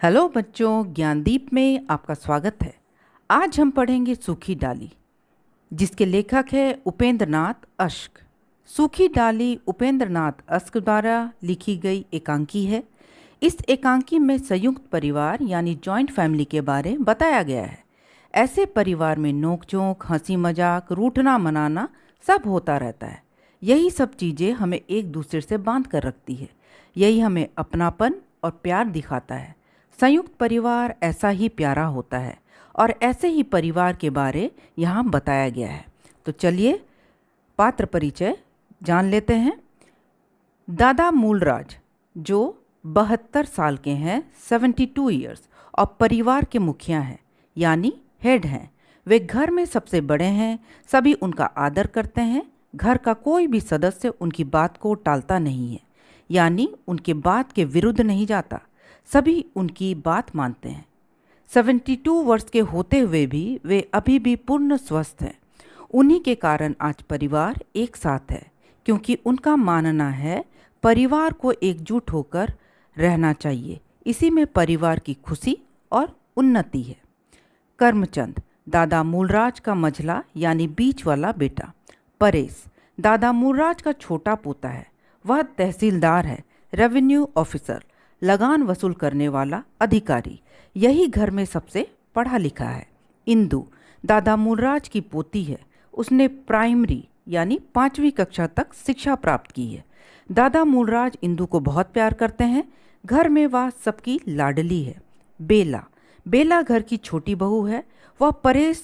Hello बच्चों, ज्ञानदीप में आपका स्वागत है। आज हम पढ़ेंगे सूखी डाली, जिसके लेखक है उपेंद्र नाथ अश्क। सूखी डाली उपेंद्र नाथ अश्क द्वारा लिखी गई एकांकी है। इस एकांकी में संयुक्त परिवार यानी जॉइंट फैमिली के बारे में बताया गया है। ऐसे परिवार में नोक-झोंक, हंसी मजाक, रूठना मनाना सब होता रहता है। यही सब चीज़ें हमें एक दूसरे से बांध कर रखती है। यही हमें अपनापन और प्यार दिखाता है। संयुक्त परिवार ऐसा ही प्यारा होता है और ऐसे ही परिवार के बारे यहाँ बताया गया है। तो चलिए पात्र परिचय जान लेते हैं। दादा मूलराज जो 72 साल के हैं, 72 ईयर्स, और परिवार के मुखिया हैं यानी हेड हैं। वे घर में सबसे बड़े हैं, सभी उनका आदर करते हैं। घर का कोई भी सदस्य उनकी बात को टालता नहीं है, यानी उनके बात के विरुद्ध नहीं जाता। सभी उनकी बात मानते हैं। 72 वर्ष के होते हुए भी वे अभी भी पूर्ण स्वस्थ हैं। उन्हीं के कारण आज परिवार एक साथ है, क्योंकि उनका मानना है परिवार को एकजुट होकर रहना चाहिए। इसी में परिवार की खुशी और उन्नति है। कर्मचंद दादा मूलराज का मझला यानी बीच वाला बेटा। परेश दादा मूलराज का छोटा पोता है। वह तहसीलदार है, रेवेन्यू ऑफिसर, लगान वसूल करने वाला अधिकारी। यही घर में सबसे पढ़ा लिखा है। इंदु दादा मूलराज की पोती है। उसने प्राइमरी यानी 5वीं कक्षा तक शिक्षा प्राप्त की है। दादा मूलराज इंदु को बहुत प्यार करते हैं। घर में वह सबकी लाडली है। बेला बेला घर की छोटी बहू है। वह परेश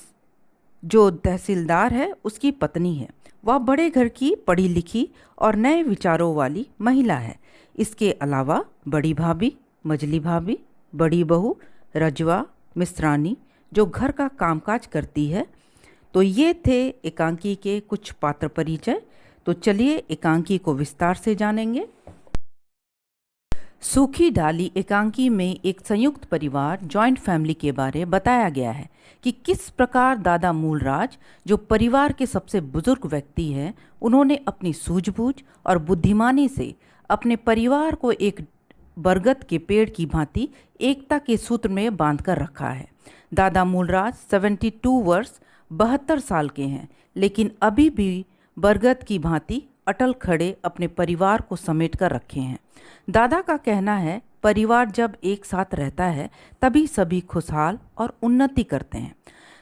जो तहसीलदार है उसकी पत्नी है। वह बड़े घर की पढ़ी लिखी और नए विचारों वाली महिला है। इसके अलावा बड़ी भाभी, मझली भाभी, बड़ी बहू रजवा मिश्रानी जो घर का कामकाज करती है। तो ये थे एकांकी के कुछ पात्र परिचय। तो चलिए एकांकी को विस्तार से जानेंगे। सूखी डाली एकांकी में एक संयुक्त परिवार जॉइंट फैमिली के बारे बताया गया है कि किस प्रकार दादा मूलराज जो परिवार के सबसे बुजुर्ग व्यक्ति हैं, उन्होंने अपनी सूझबूझ और बुद्धिमानी से अपने परिवार को एक बरगद के पेड़ की भांति एकता के सूत्र में बांध कर रखा है। दादा मूलराज 72 वर्ष 72 साल के हैं, लेकिन अभी भी बरगद की भांति अटल खड़े अपने परिवार को समेट कर रखे हैं। दादा का कहना है परिवार जब एक साथ रहता है तभी सभी खुशहाल और उन्नति करते हैं।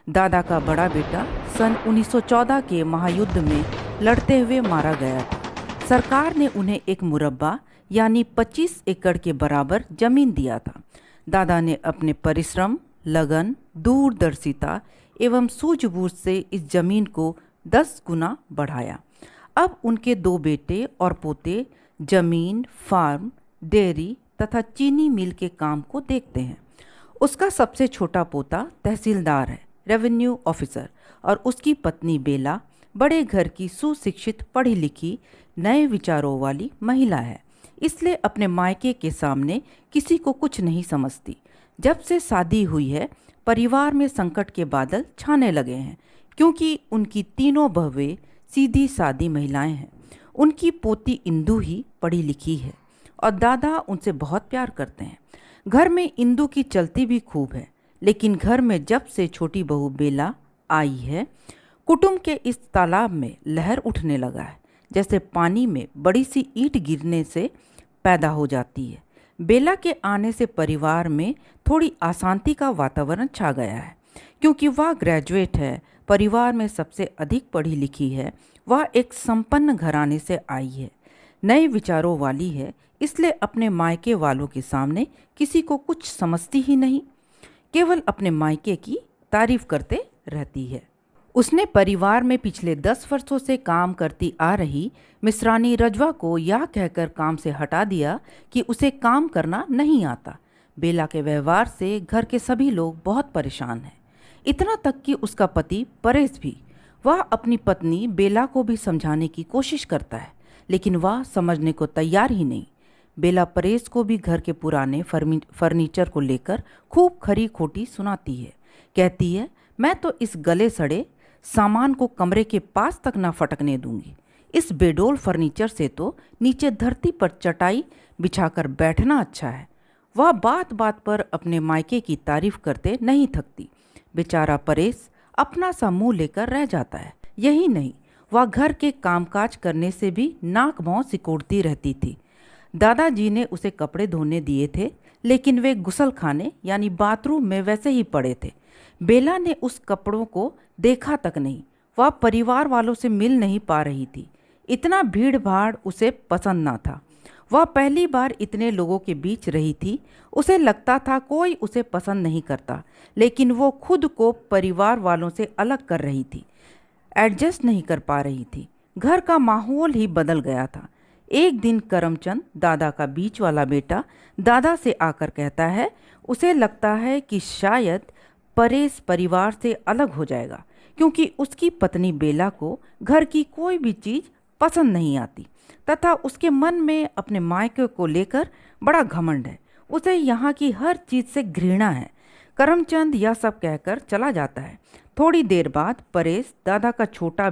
दादा का बड़ा बेटा सन 1914 के महायुद्ध में लड़ते हुए मारा गया था। सरकार ने उन्हें एक मुरब्बा यानी 25 एकड़ के बराबर जमीन दिया था। दादा ने अपने परिश्रम, लगन, दूरदर्शिता एवं सूझबूझ से इस जमीन को 10 गुना बढ़ाया। अब उनके 2 बेटे और पोते जमीन, फार्म, डेयरी तथा चीनी मिल के काम को देखते हैं। उसका सबसे छोटा पोता तहसीलदार है, रेवेन्यू ऑफिसर, और उसकी पत्नी बेला बड़े घर की सुशिक्षित, पढ़ी लिखी, नए विचारों वाली महिला है। इसलिए अपने मायके के सामने किसी को कुछ नहीं समझती। जब से शादी हुई है परिवार में संकट के बादल छाने लगे हैं, क्योंकि उनकी तीनों बहुएं सीधी सादी महिलाएं हैं। उनकी पोती इंदु ही पढ़ी लिखी है और दादा उनसे बहुत प्यार करते हैं। घर में इंदु की चलती भी खूब है, लेकिन घर में जब से छोटी बहू बेला आई है, कुटुंब के इस तालाब में लहर उठने लगा है, जैसे पानी में बड़ी सी ईंट गिरने से पैदा हो जाती है। बेला के आने से परिवार में थोड़ी अशांति का वातावरण छा गया है, क्योंकि वह ग्रेजुएट है, परिवार में सबसे अधिक पढ़ी लिखी है। वह एक संपन्न घराने से आई है, नए विचारों वाली है, इसलिए अपने मायके वालों के सामने किसी को कुछ समझती ही नहीं, केवल अपने मायके की तारीफ करते रहती है। उसने परिवार में पिछले 10 वर्षों से काम करती आ रही मिश्रानी रजवा को यह कहकर काम से हटा दिया कि उसे काम करना नहीं आता। बेला के व्यवहार से घर के सभी लोग बहुत परेशान हैं, इतना तक कि उसका पति परेश भी। वह अपनी पत्नी बेला को भी समझाने की कोशिश करता है, लेकिन वह समझने को तैयार ही नहीं। बेला परेश को भी घर के पुराने फर्नीचर को लेकर खूब खरी खोटी सुनाती है। कहती है, मैं तो इस गले सड़े सामान को कमरे के पास तक ना फटकने दूंगी। इस बेडोल फर्नीचर से तो नीचे धरती पर चटाई बिछाकर बैठना अच्छा है। वह बात बात पर अपने मायके की तारीफ करते नहीं थकती। बेचारा परेश अपना सा मुंह लेकर रह जाता है। यही नहीं, वह घर के कामकाज करने से भी नाक भौं सिकोड़ती रहती थी। दादाजी ने उसे कपड़े धोने दिए थे, लेकिन वे गुसल खाने यानी बाथरूम में वैसे ही पड़े थे। बेला ने उस कपड़ों को देखा तक नहीं। वह परिवार वालों से मिल नहीं पा रही थी। इतना भीड़ भाड़ उसे पसंद ना था। वह पहली बार इतने लोगों के बीच रही थी। उसे लगता था कोई उसे पसंद नहीं करता, लेकिन वो खुद को परिवार वालों से अलग कर रही थी, एडजस्ट नहीं कर पा रही थी। घर का माहौल ही बदल गया था। एक दिन करमचंद, दादा का बीच वाला बेटा, दादा से आकर कहता है उसे लगता है कि शायद परेश परिवार से अलग हो जाएगा, क्योंकि उसकी पत्नी बेला को घर की कोई भी चीज़ पसंद नहीं आती तथा उसके मन में अपने मायके को लेकर बड़ा घमंड है। उसे यहाँ की हर चीज़ से घृणा है। करमचंद यह सब कहकर चला जाता है। थोड़ी देर बाद परेश, दादा का छोटा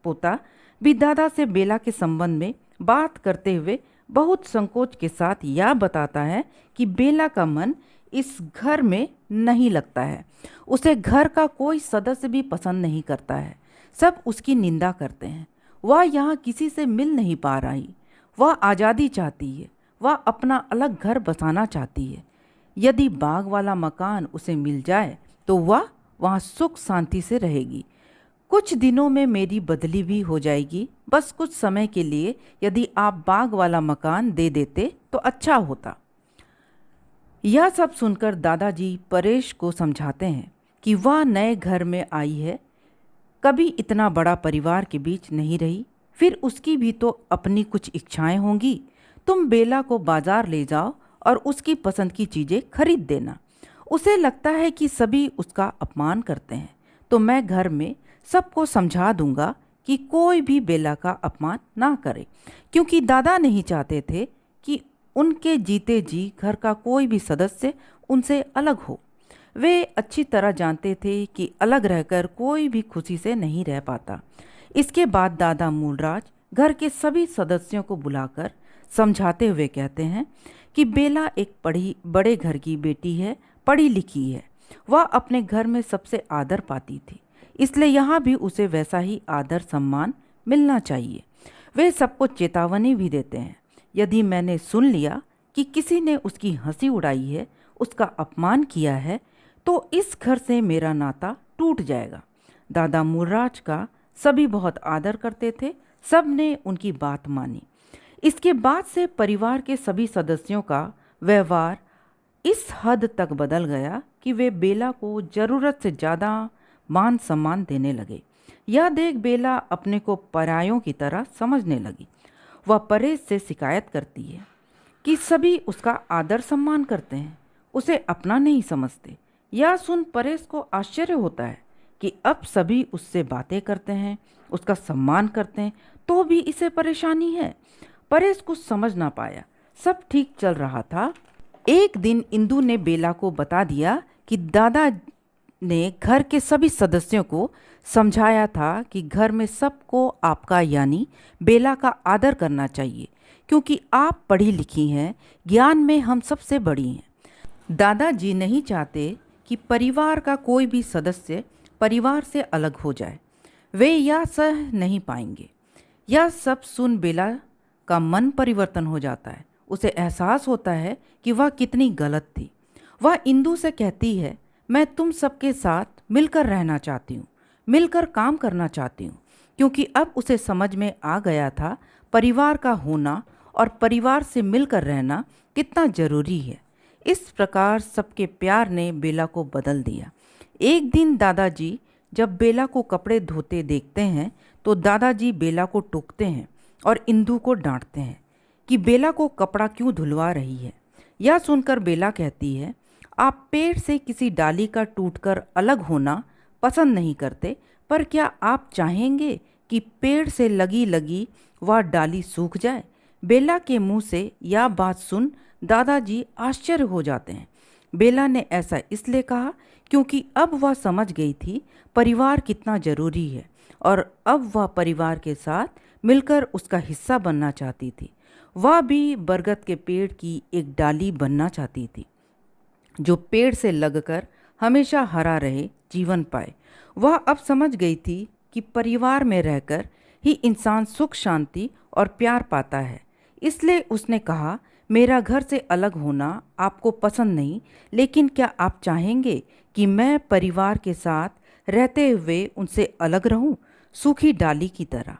पोता, भी दादा से बेला के संबंध में बात करते हुए बहुत संकोच के साथ यह बताता है कि बेला का मन इस घर में नहीं लगता है। उसे घर का कोई सदस्य भी पसंद नहीं करता है। सब उसकी निंदा करते हैं। वह यहाँ किसी से मिल नहीं पा रही। वह आज़ादी चाहती है। वह अपना अलग घर बसाना चाहती है। यदि बाग वाला मकान उसे मिल जाए तो वह वहाँ सुख शांति से रहेगी। कुछ दिनों में मेरी बदली भी हो जाएगी। बस कुछ समय के लिए यदि आप बाग वाला मकान दे देते तो अच्छा होता। यह सब सुनकर दादाजी परेश को समझाते हैं कि वह नए घर में आई है, कभी इतना बड़ा परिवार के बीच नहीं रही, फिर उसकी भी तो अपनी कुछ इच्छाएं होंगी। तुम बेला को बाजार ले जाओ और उसकी पसंद की चीज़ें खरीद देना। उसे लगता है कि सभी उसका अपमान करते हैं, तो मैं घर में सबको समझा दूंगा कि कोई भी बेला का अपमान ना करे, क्योंकि दादा नहीं चाहते थे कि उनके जीते जी घर का कोई भी सदस्य उनसे अलग हो। वे अच्छी तरह जानते थे कि अलग रहकर कोई भी खुशी से नहीं रह पाता। इसके बाद दादा मूलराज घर के सभी सदस्यों को बुलाकर समझाते हुए कहते हैं कि बेला एक बड़े घर की बेटी है, पढ़ी लिखी है। वह अपने घर में सबसे आदर पाती थी, इसलिए यहाँ भी उसे वैसा ही आदर सम्मान मिलना चाहिए। वे सबको चेतावनी भी देते हैं, यदि मैंने सुन लिया कि किसी ने उसकी हंसी उड़ाई है, उसका अपमान किया है, तो इस घर से मेरा नाता टूट जाएगा। दादा मूलराज का सभी बहुत आदर करते थे। सब ने उनकी बात मानी। इसके बाद से परिवार के सभी सदस्यों का व्यवहार इस हद तक बदल गया कि वे बेला को ज़रूरत से ज़्यादा मान सम्मान देने लगे। यह देख बेला अपने को परायों की तरह समझने लगी। वह परेश से शिकायत करती है कि सभी उसका आदर सम्मान करते हैं, उसे अपना नहीं समझते। यह सुन परेश को आश्चर्य होता है कि अब सभी उससे बातें करते हैं, उसका सम्मान करते हैं, तो भी इसे परेशानी है। परेश कुछ समझ ना पाया। सब ठीक चल रहा था। एक दिन इंदु ने बेला को बता दिया कि दादा ने घर के सभी सदस्यों को समझाया था कि घर में सबको आपका यानी बेला का आदर करना चाहिए, क्योंकि आप पढ़ी लिखी हैं, ज्ञान में हम सबसे बड़ी हैं। दादाजी नहीं चाहते कि परिवार का कोई भी सदस्य परिवार से अलग हो जाए। वे यह सह नहीं पाएंगे। यह सब सुन बेला का मन परिवर्तन हो जाता है। उसे एहसास होता है कि वह कितनी गलत थी। वह इंदु से कहती है, मैं तुम सबके साथ मिलकर रहना चाहती हूँ, मिलकर काम करना चाहती हूँ, क्योंकि अब उसे समझ में आ गया था परिवार का होना और परिवार से मिलकर रहना कितना जरूरी है। इस प्रकार सबके प्यार ने बेला को बदल दिया। एक दिन दादाजी जब बेला को कपड़े धोते देखते हैं तो दादाजी बेला को टोकते हैं और इंदु को डांटते हैं कि बेला को कपड़ा क्यों धुलवा रही है। यह सुनकर बेला कहती है, आप पेड़ से किसी डाली का टूटकर अलग होना पसंद नहीं करते, पर क्या आप चाहेंगे कि पेड़ से लगी लगी वह डाली सूख जाए? बेला के मुंह से यह बात सुन दादाजी आश्चर्य हो जाते हैं। बेला ने ऐसा इसलिए कहा क्योंकि अब वह समझ गई थी परिवार कितना जरूरी है और अब वह परिवार के साथ मिलकर उसका हिस्सा बनना चाहती थी। वह भी बरगद के पेड़ की एक डाली बनना चाहती थी जो पेड़ से लगकर हमेशा हरा रहे, जीवन पाए। वह अब समझ गई थी कि परिवार में रहकर ही इंसान सुख, शांति और प्यार पाता है। इसलिए उसने कहा, मेरा घर से अलग होना आपको पसंद नहीं, लेकिन क्या आप चाहेंगे कि मैं परिवार के साथ रहते हुए उनसे अलग रहूं, सूखी डाली की तरह।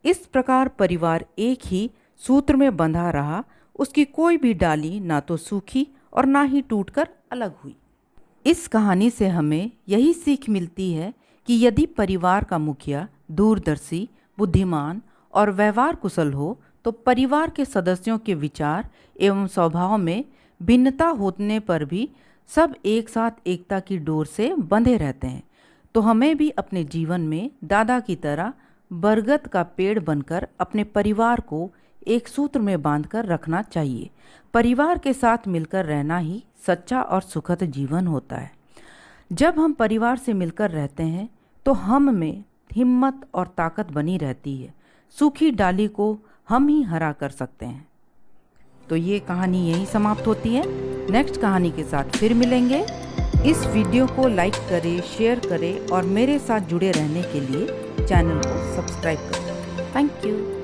इस प्रकार परिवार एक ही सूत्र में बंधा रहा। उसकी कोई भी डाली ना तो सूखी और ना ही टूटकर अलग हुई। इस कहानी से हमें यही सीख मिलती है कि यदि परिवार का मुखिया दूरदर्शी, बुद्धिमान और व्यवहार कुशल हो तो परिवार के सदस्यों के विचार एवं स्वभाव में भिन्नता होने पर भी सब एक साथ एकता की डोर से बंधे रहते हैं। तो हमें भी अपने जीवन में दादा की तरह बरगद का पेड़ बनकर अपने परिवार को एक सूत्र में बांधकर रखना चाहिए। परिवार के साथ मिलकर रहना ही सच्चा और सुखद जीवन होता है। जब हम परिवार से मिलकर रहते हैं तो हम में हिम्मत और ताकत बनी रहती है। सूखी डाली को हम ही हरा कर सकते हैं। तो ये कहानी यहीं समाप्त होती है। नेक्स्ट कहानी के साथ फिर मिलेंगे। इस वीडियो को लाइक करें, शेयर करें और मेरे साथ जुड़े रहने के लिए चैनल को सब्सक्राइब करें। Thank you.